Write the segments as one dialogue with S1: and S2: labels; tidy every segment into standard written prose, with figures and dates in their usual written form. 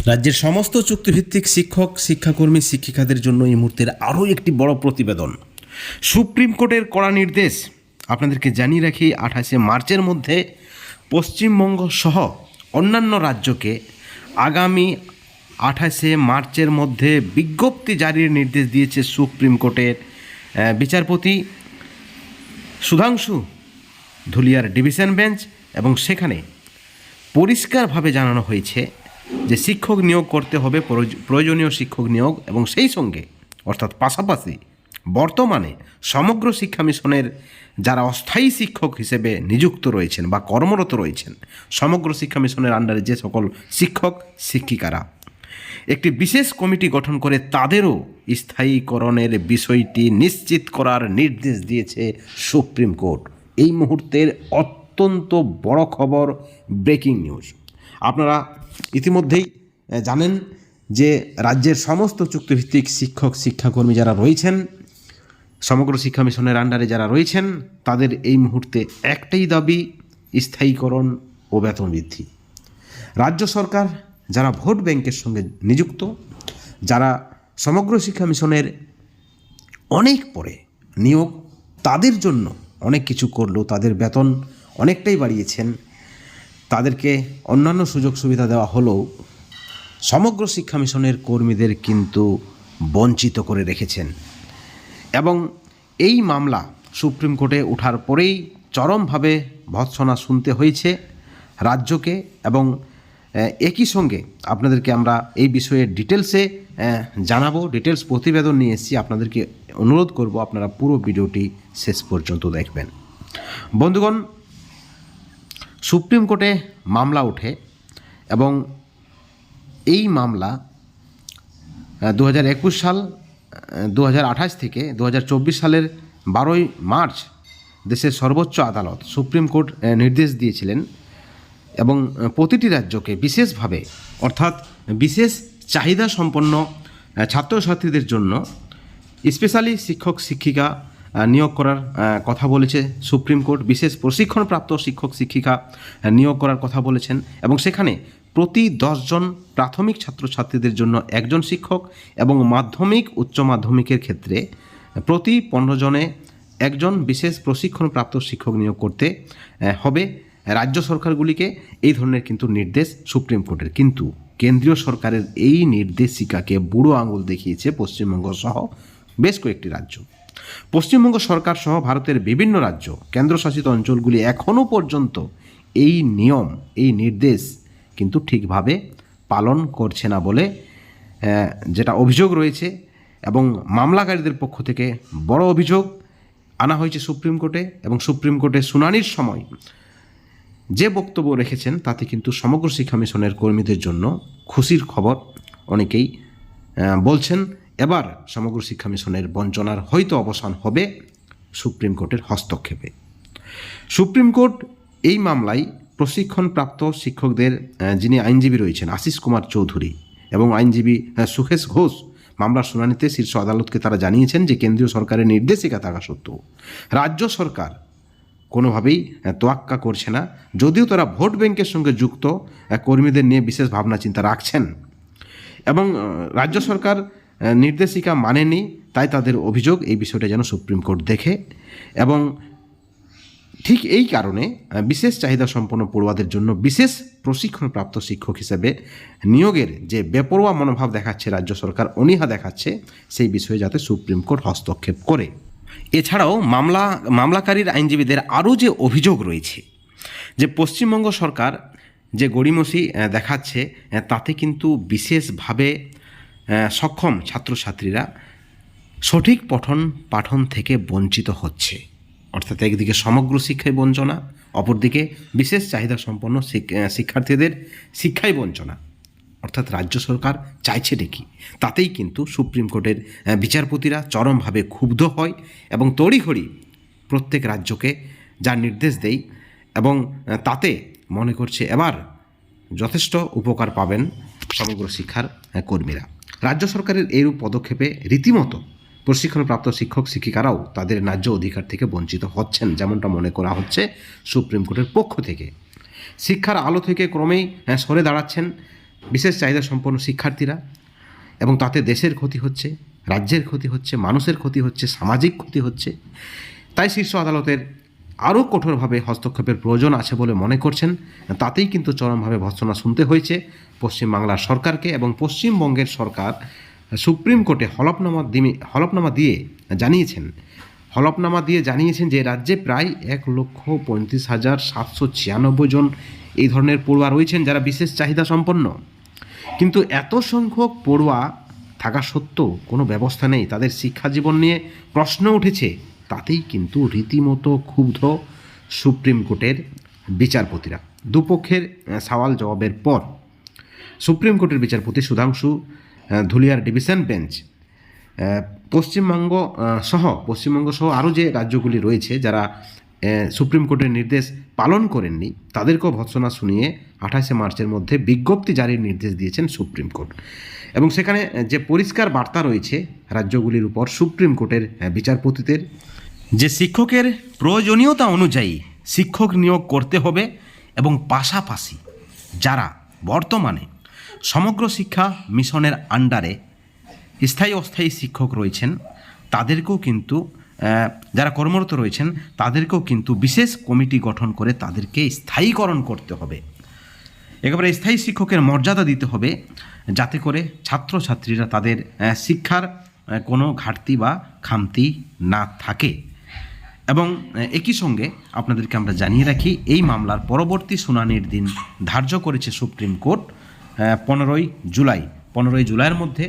S1: রাজ্যের সমস্ত চুক্তিভিত্তিক শিক্ষক শিক্ষাকর্মী শিক্ষিকাদের জন্য এই মুহূর্তের আরও একটি বড় প্রতিবেদন। সুপ্রিম কোর্টের কড়া নির্দেশ। আপনাদেরকে জানিয়ে রাখি, 28শে মার্চের মধ্যে পশ্চিমবঙ্গ সহ অন্যান্য রাজ্যকে আগামী 28শে মার্চের মধ্যে বিজ্ঞপ্তি জারির নির্দেশ দিয়েছে সুপ্রিম কোর্টের বিচারপতি সুধাংশু ধুলিয়ার ডিভিশন বেঞ্চ। এবং সেখানে পরিষ্কারভাবে জানানো হয়েছে যে শিক্ষক নিয়োগ করতে হবে, প্রয়োজনীয় শিক্ষক নিয়োগ, এবং সেই সঙ্গে অর্থাৎ পাশাপাশি বর্তমানে সমগ্র শিক্ষা মিশনের যারা অস্থায়ী শিক্ষক হিসেবে নিযুক্ত রয়েছেন বা কর্মরত রয়েছেন, সমগ্র শিক্ষা মিশনের আন্ডারে যে সকল শিক্ষক শিক্ষিকারা, একটি বিশেষ কমিটি গঠন করে তাদেরও স্থায়ীকরণের বিষয়টি নিশ্চিত করার নির্দেশ দিয়েছে সুপ্রিম কোর্ট। এই মুহূর্তের অত্যন্ত বড় খবর, ব্রেকিং নিউজ। আপনারা ইতিমধ্যেই জানেন যে রাজ্যের সমস্ত চুক্তিভিত্তিক শিক্ষক শিক্ষাকর্মী যারা রয়েছেন, সমগ্র শিক্ষা মিশনের আন্ডারে যারা রয়েছেন, তাদের এই মুহূর্তে একটাই দাবি, স্থায়ীকরণ ও বেতন বৃদ্ধি। রাজ্য সরকার যারা ভোট ব্যাংকের সঙ্গে নিযুক্ত, যারা সমগ্র শিক্ষা মিশনের অনেক পরে নিয়োগ, তাদের জন্য অনেক কিছু করলেও তাদের বেতন অনেকটাই বাড়িয়েছেন, তাদেরকে অন্যান্য সুযোগ সুবিধা দেওয়া হলেও সমগ্র শিক্ষা মিশনের কর্মীদের কিন্তু বঞ্চিত করে রেখেছেন। এবং এই মামলা সুপ্রিম কোর্টে ওঠার পরেই চরমভাবে ভর্ৎসনা শুনতে হয়েছে রাজ্যকে। এবং একই সঙ্গে আপনাদেরকে আমরা এই বিষয়ে ডিটেলসে জানাবো, ডিটেলস প্রতিবেদন নিয়ে এসেছি। আপনাদেরকে অনুরোধ করব আপনারা পুরো ভিডিওটি শেষ পর্যন্ত দেখবেন। বন্ধুগণ, সুপ্রিম কোর্টে মামলা ওঠে এবং এই মামলা 2021 সাল 2028 থেকে 2024 সালের 12ই মার্চ দেশের সর্বোচ্চ আদালত সুপ্রিম কোর্ট নির্দেশ দিয়েছিলেন এবং প্রতিটি রাজ্যকে বিশেষভাবে, অর্থাৎ বিশেষ চাহিদা সম্পন্ন ছাত্রছাত্রীদের জন্য স্পেশালি শিক্ষক শিক্ষিকা নিয়োগ করার কথা বলেছে সুপ্রিম কোর্ট। বিশেষ প্রশিক্ষণপ্রাপ্ত শিক্ষক শিক্ষিকা নিয়োগ করার কথা বলেছেন এবং সেখানে প্রতি 10 জন প্রাথমিক ছাত্রছাত্রীদের জন্য একজন শিক্ষক এবং মাধ্যমিক উচ্চ মাধ্যমিকের ক্ষেত্রে প্রতি 15 জনে একজন বিশেষ প্রশিক্ষণপ্রাপ্ত শিক্ষক নিয়োগ করতে হবে রাজ্য সরকারগুলিকে। এই ধরনের কিন্তু নির্দেশ সুপ্রিম কোর্টের। কিন্তু কেন্দ্রীয় সরকারের এই নির্দেশিকাকে বুড়ো আঙুল দেখিয়েছে পশ্চিমবঙ্গ সহ বেশ কয়েকটি রাজ্য। পশ্চিমবঙ্গ সরকার সহ ভারতের বিভিন্ন রাজ্য, কেন্দ্রশাসিত অঞ্চলগুলি এখনও পর্যন্ত এই নিয়ম, এই নির্দেশ কিন্তু ঠিকভাবে পালন করছে না বলে যেটা অভিযোগ রয়েছে। এবং মামলাকারীদের পক্ষ থেকে বড় অভিযোগ আনা হয়েছে সুপ্রিম কোর্টে। এবং সুপ্রিম কোর্টে শুনানির সময় যে বক্তব্য রেখেছেন তাতে কিন্তু সমগ্র শিক্ষা মিশনের কর্মীদের জন্য খুশির খবর। অনেকেই বলছেন এবার সমগ্র শিক্ষা মিশনের বঞ্চনার হয়তো অবসান হবে সুপ্রিম কোর্টের হস্তক্ষেপে। সুপ্রিম কোর্ট এই মামলায় প্রশিক্ষণপ্রাপ্ত শিক্ষকদের যিনি আইনজীবী রয়েছেন আশিস কুমার চৌধুরী এবং আইনজীবী সুখেশ ঘোষ মামলার শুনানিতে শীর্ষ আদালতকে তারা জানিয়েছেন যে কেন্দ্রীয় সরকারের নির্দেশিকা থাকা সত্ত্বেও রাজ্য সরকার কোনোভাবেই তোয়াক্কা করছে না, যদিও তারা ভোট ব্যাংকের সঙ্গে যুক্ত কর্মীদের নিয়ে বিশেষ ভাবনা চিন্তা রাখছেন এবং রাজ্য সরকার নির্দেশিকা মানেনি। তাই তাদের অভিযোগ এই বিষয়টা যেন সুপ্রিম কোর্ট দেখে এবং ঠিক এই কারণে বিশেষ চাহিদা সম্পন্ন পড়ুয়াদের জন্য বিশেষ প্রশিক্ষণপ্রাপ্ত শিক্ষক হিসেবে নিয়োগের যে বেপরোয়া মনোভাব দেখাচ্ছে রাজ্য সরকার, অনীহা দেখাচ্ছে, সেই বিষয়ে যাতে সুপ্রিম কোর্ট হস্তক্ষেপ করে। এছাড়াও মামলাকারীর আইনজীবীদের আরও যে অভিযোগ রয়েছে যে পশ্চিমবঙ্গ সরকার যে গড়িমসি দেখাচ্ছে তাতে কিন্তু বিশেষভাবে সক্ষম ছাত্রছাত্রীরা সঠিক পঠন পাঠন থেকে বঞ্চিত হচ্ছে। অর্থাৎ একদিকে সমগ্র শিক্ষায় বঞ্চনা, অপরদিকে বিশেষ চাহিদা সম্পন্ন শিক্ষার্থীদের শিক্ষায় বঞ্চনা। অর্থাৎ রাজ্য সরকার চাইছে কি, তাতেই কিন্তু সুপ্রিম কোর্টের বিচারপতিরা চরমভাবে ক্ষুব্ধ হয় এবং তড়িঘড়ি প্রত্যেক রাজ্যকে যা নির্দেশ দেয় এবং তাতে মনে করছে এবার যথেষ্ট উপকার পাবেন সমগ্র শিক্ষার কর্মীরা। রাজ্য সরকারের এইরূপ পদক্ষেপে রীতিমতো প্রশিক্ষণপ্রাপ্ত শিক্ষক শিক্ষিকারাও তাদের ন্যায্য অধিকার থেকে বঞ্চিত হচ্ছেন, যেমনটা মনে করা হচ্ছে সুপ্রিম কোর্টের পক্ষ থেকে। শিক্ষার আলো থেকে ক্রমেই সরে দাঁড়াচ্ছেন বিশেষ চাহিদা সম্পন্ন শিক্ষার্থীরা, এবং তাতে দেশের ক্ষতি হচ্ছে, রাজ্যের ক্ষতি হচ্ছে, মানুষের ক্ষতি হচ্ছে, সামাজিক ক্ষতি হচ্ছে। তাই শীর্ষ আদালতের আরও কঠোরভাবে হস্তক্ষেপের প্রয়োজন আছে বলে মনে করছেন। তাতেই কিন্তু চরমভাবে ভর্ৎসনা শুনতে হয়েছে পশ্চিমবাংলার সরকারকে, এবং পশ্চিমবঙ্গের সরকার সুপ্রিম কোর্টে হলফনামা দিয়ে জানিয়েছেন যে রাজ্যে প্রায় 1,35,796 জন এই ধরনের পড়ুয়া রয়েছেন যারা বিশেষ চাহিদা সম্পন্ন। কিন্তু এত সংখ্যক পড়ুয়া থাকা সত্ত্বেও কোনো ব্যবস্থা নেই, তাদের শিক্ষা জীবন নিয়ে প্রশ্ন উঠেছে। তাতেই কিন্তু রীতিমতো ক্ষুব্ধ সুপ্রিম কোর্টের বিচারপতিরা। দুপক্ষের সওয়াল জবাবের পর সুপ্রিম কোর্টের বিচারপতি সুধাংশু ধুলিয়ার ডিভিশন বেঞ্চ পশ্চিমবঙ্গ সহ আরও যে রাজ্যগুলি রয়েছে যারা সুপ্রিম কোর্টের নির্দেশ পালন করেননি তাদেরকেও ভর্ৎসনা শুনিয়ে 28শে মার্চের মধ্যে বিজ্ঞপ্তি জারির নির্দেশ দিয়েছেন সুপ্রিম কোর্ট। এবং সেখানে যে পরিষ্কার বার্তা রয়েছে রাজ্যগুলির উপর সুপ্রিম কোর্টের বিচারপতিদের, যে শিক্ষকের প্রয়োজনীয়তা অনুযায়ী শিক্ষক নিয়োগ করতে হবে, এবং পাশাপাশি যারা বর্তমানে সমগ্র শিক্ষা মিশনের আন্ডারে স্থায়ী অস্থায়ী শিক্ষক রয়েছেন তাদেরকেও কিন্তু যারা কর্মরত রয়েছেন তাদেরকেও কিন্তু বিশেষ কমিটি গঠন করে তাদেরকে স্থায়ীকরণ করতে হবে। একেবারে স্থায়ী শিক্ষকের মর্যাদা দিতে হবে, যাতে করে ছাত্রছাত্রীরা তাদের শিক্ষার কোনো ঘাটতি বা খামতি না থাকে। এবং একই সঙ্গে আপনাদেরকে আমরা জানিয়ে রাখি, এই মামলার পরবর্তী শুনানির দিন ধার্য করেছে সুপ্রিম কোর্ট 15ই জুলাইয়ের মধ্যে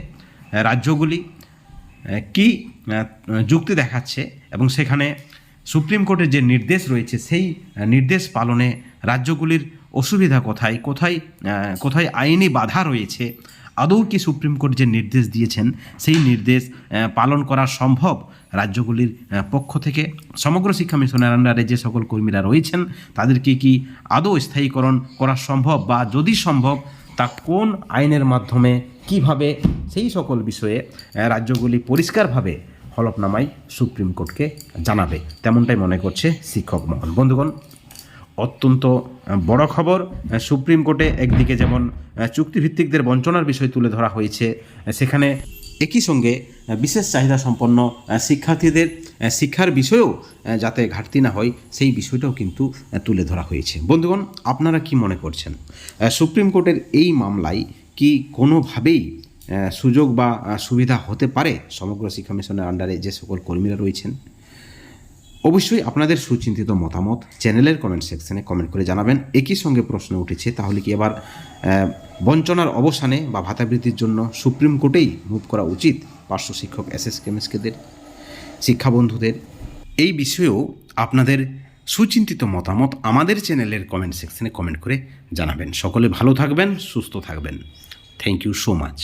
S1: রাজ্যগুলি কি যুক্তি দেখাচ্ছে, এবং সেখানে সুপ্রিম কোর্টের যে নির্দেশ রয়েছে সেই নির্দেশ পালনে রাজ্যগুলির অসুবিধা কোথায় আইনি বাধা রয়েছে, আদৌ কি সুপ্রিম কোর্ট যে নির্দেশ দিয়েছেন সেই নির্দেশ পালন করা সম্ভব রাজ্যগুলির পক্ষ থেকে। সমগ্র শিক্ষা মিশনের আন্ডারে যে সকল কর্মীরা রয়েছেন তাদেরকে কি আদৌ স্থায়ীকরণ করা সম্ভব, বা যদি সম্ভব তা কোন আইনের মাধ্যমে, কিভাবে, সেই সকল বিষয়ে রাজ্যগুলি পরিষ্কারভাবে হলফনামায় সুপ্রিম কোর্টকে জানাবে, তেমনটাই মনে করছে শিক্ষক মহল। বন্ধুগণ, অত্যন্ত বড় খবর। সুপ্রিম কোর্টে একদিকে যেমন চুক্তিভিত্তিকদের বঞ্চনার বিষয় তুলে ধরা হয়েছে, সেখানে একই সঙ্গে বিশেষ চাহিদা সম্পন্ন শিক্ষার্থীদের শিক্ষার বিষয়েও যাতে ঘাটতি না হয় সেই বিষয়টাও কিন্তু তুলে ধরা হয়েছে। বন্ধুগণ, আপনারা কি মনে করছেন, সুপ্রিম কোর্টের এই মামলায় কি কোনোভাবেই সুযোগ বা সুবিধা হতে পারে সমগ্র শিক্ষা মিশনের আন্ডারে যে সকল কর্মীরা রয়েছেন? অবশ্যই আপনাদের সুচিন্তিত মতামত চ্যানেলের কমেন্ট সেকশনে কমেন্ট করে জানাবেন। একই সঙ্গে প্রশ্ন উঠেছে, তাহলে কি এবার বঞ্চনার অবসানে বা ভাতা বৃদ্ধির জন্য সুপ্রিম কোর্টেই মুভ করা উচিত পার্শ্ব শিক্ষক এসএসকেএমএসকেদের, শিক্ষা বন্ধুদের? এই বিষয়েও আপনাদের সুচিন্তিত মতামত আমাদের চ্যানেলের কমেন্ট সেকশনে কমেন্ট করে জানাবেন। সকলে ভালো থাকবেন, সুস্থ থাকবেন। Thank you so much.